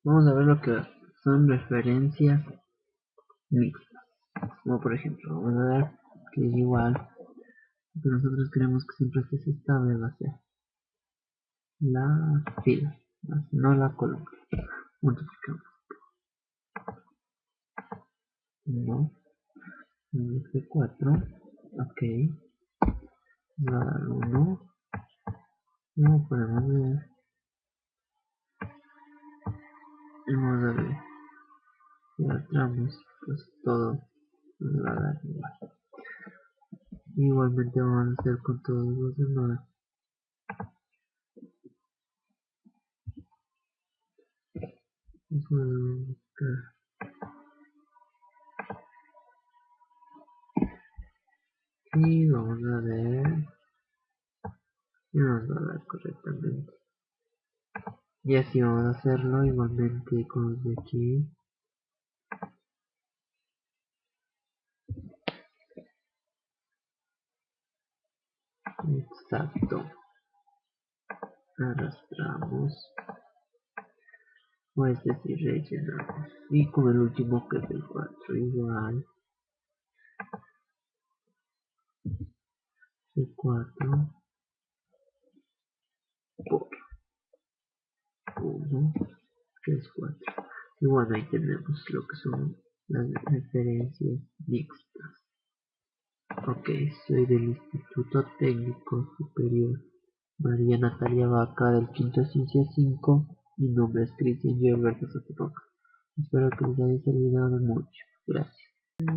Vamos a ver lo que son referencias mixtas. Como por ejemplo, vamos a ver que es igual, que nosotros queremos que siempre esté estable va a ser la fila, no la columna. Multiplicamos. No, de 4, ok, va a dar 1, no podemos ver, vamos a ver, si arrastramos, pues todo nos va a dar igual. Igualmente vamos a hacer con todos los demás. Vamos a buscar y vamos a ver si nos va a dar correctamente. Y así vamos a hacerlo igualmente con los de aquí. Exacto. Arrastramos. O es decir, rellenamos. Y con el último que es el 4 igual. El 4 por 1 que es 4. Y bueno, ahí tenemos lo que son las referencias mixtas. Ok, soy del Instituto Técnico Superior María Natalia Vaca del Quinto Ciencia 5. Mi nombre es Cristian Gilberto Sotomayor. Espero que les haya servido de mucho. Gracias.